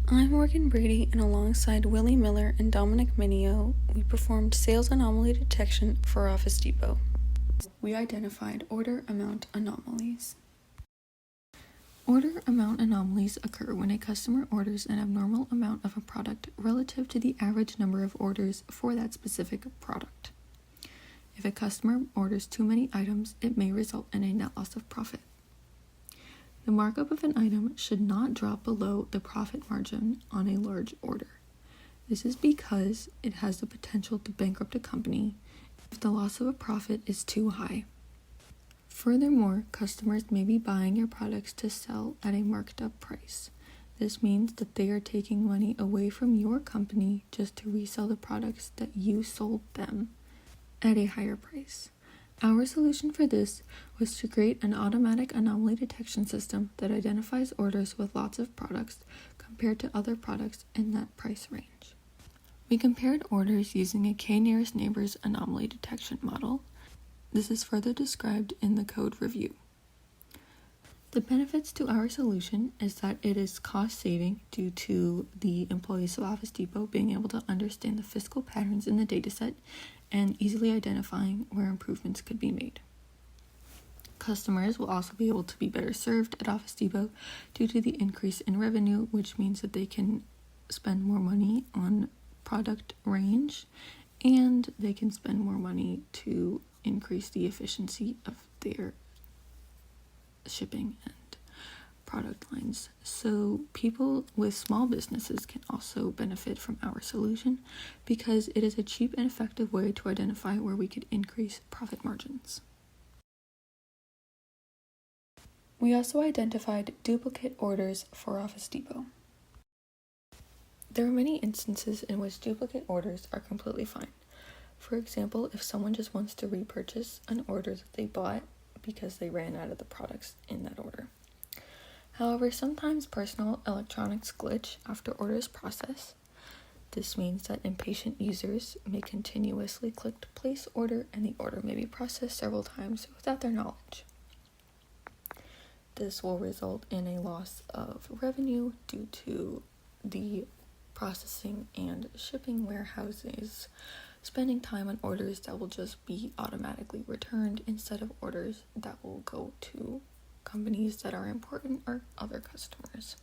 I'm Morgan Brady, and alongside Willie Miller and Dominic Minio, we performed sales anomaly detection for Office Depot. We identified order amount anomalies. Order amount anomalies occur when a customer orders an abnormal amount of a product relative to the average number of orders for that specific product. If a customer orders too many items, it may result in a net loss of profit. The markup of an item should not drop below the profit margin on a large order. This is because it has the potential to bankrupt a company if the loss of a profit is too high. Furthermore, customers may be buying your products to sell at a marked up price. This means that they are taking money away from your company just to resell the products that you sold them at a higher price. Our solution for this was to create an automatic anomaly detection system that identifies orders with lots of products compared to other products in that price range. We compared orders using a k-nearest neighbors anomaly detection model. This is further described in the code review. The benefits to our solution is that it is cost saving due to the employees of Office Depot being able to understand the physical patterns in the dataset and easily identifying where improvements could be made. Customers will also be able to be better served at Office Depot due to the increase in revenue, which means that they can spend more money on product range and they can spend more money to increase the efficiency of their shipping and product lines. So people with small businesses can also benefit from our solution because it is a cheap and effective way to identify where we could increase profit margins. We also identified duplicate orders for Office Depot. There are many instances in which duplicate orders are completely fine. For example, if someone just wants to repurchase an order that they bought because they ran out of the products in that order. However, sometimes personal electronics glitch after orders process. This means that impatient users may continuously click to place order and the order may be processed several times without their knowledge. This will result in a loss of revenue due to the processing and shipping warehouses spending time on orders that will just be automatically returned instead of orders that will go to companies that are important or other customers.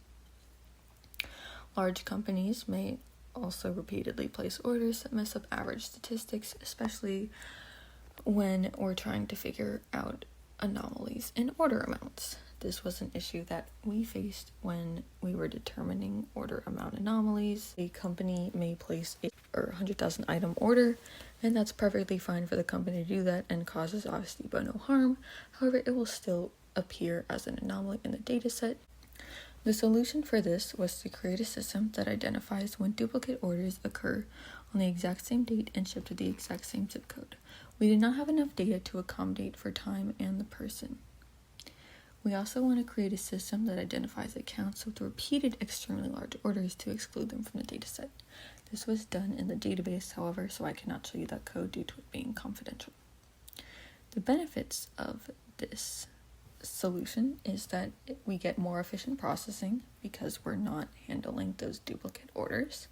Large companies may also repeatedly place orders that mess up average statistics, especially when we're trying to figure out anomalies in order amounts. This was an issue that we faced when we were determining order amount anomalies. A company may place a 100,000 item order, and that's perfectly fine for the company to do that and causes Office Depot no harm. However, it will still appear as an anomaly in the dataset. The solution for this was to create a system that identifies when duplicate orders occur on the exact same date and shipped to the exact same zip code. We did not have enough data to accommodate for time and the person. We also want to create a system that identifies accounts with repeated extremely large orders to exclude them from the dataset. This was done in the database, however, so I cannot show you that code due to it being confidential. The benefits of this solution is that we get more efficient processing because we're not handling those duplicate orders,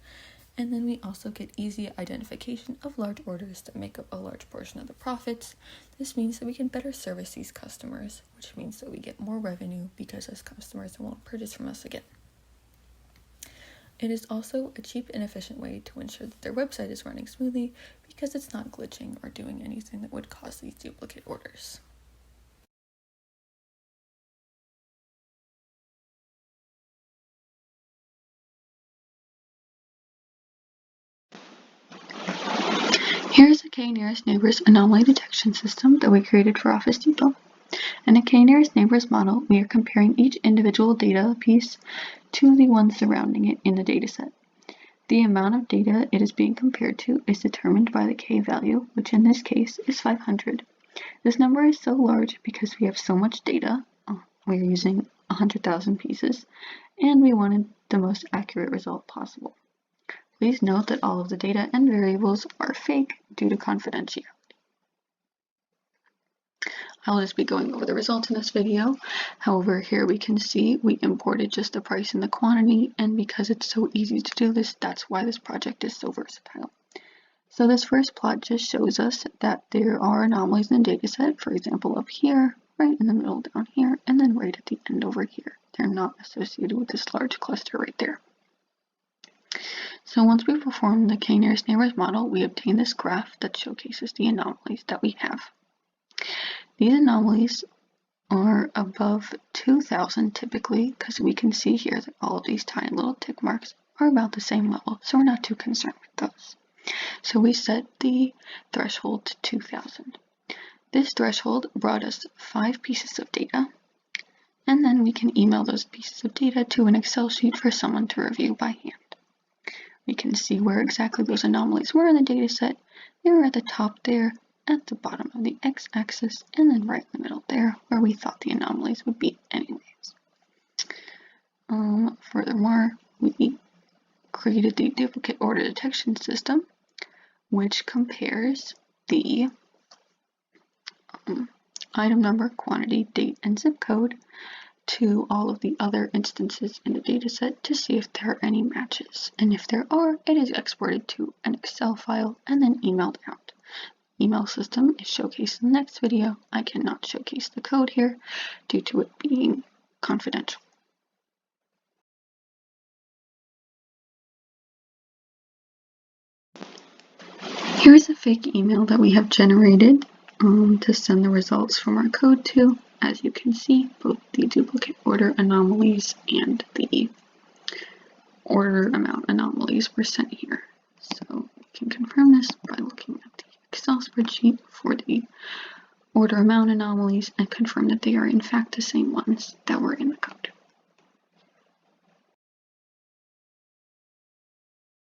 and then we also get easy identification of large orders that make up a large portion of the profits. This means that we can better service these customers, which means that we get more revenue because those customers won't purchase from us again. It is also a cheap and efficient way to ensure that their website is running smoothly because it's not glitching or doing anything that would cause these duplicate orders. Here's a k-nearest neighbors anomaly detection system that we created for Office Depot. In a k-nearest neighbors model, we are comparing each individual data piece to the one surrounding it in the dataset. The amount of data it is being compared to is determined by the k value, which in this case is 500. This number is so large because we have so much data. We're using 100,000 pieces, and we wanted the most accurate result possible. Please note that all of the data and variables are fake due to confidentiality. I'll just be going over the results in this video. However, here we can see we imported just the price and the quantity, and because it's so easy to do this, that's why this project is so versatile. So this first plot just shows us that there are anomalies in the dataset, for example up here, right in the middle down here, and then right at the end over here. They're not associated with this large cluster right there. So once we perform the k-nearest neighbors model, we obtain this graph that showcases the anomalies that we have. These anomalies are above 2,000 typically, because we can see here that all of these tiny little tick marks are about the same level, so we're not too concerned with those. So we set the threshold to 2,000. This threshold brought us 5 pieces of data, and then we can email those pieces of data to an Excel sheet for someone to review by hand. We can see where exactly those anomalies were in the dataset. They were at the top there, at the bottom of the x-axis, and then right in the middle there, where we thought the anomalies would be anyways. Furthermore, we created the duplicate order detection system, which compares the item number, quantity, date, and zip code to all of the other instances in the dataset to see if there are any matches. And if there are, it is exported to an Excel file and then emailed out. Email system is showcased in the next video. I cannot showcase the code here due to it being confidential. Here's a fake email that we have generated to send the results from our code to. As you can see, both the duplicate order anomalies and the order amount anomalies were sent here. So we can confirm this by looking at the Excel spreadsheet for the order amount anomalies and confirm that they are in fact the same ones that were in the code.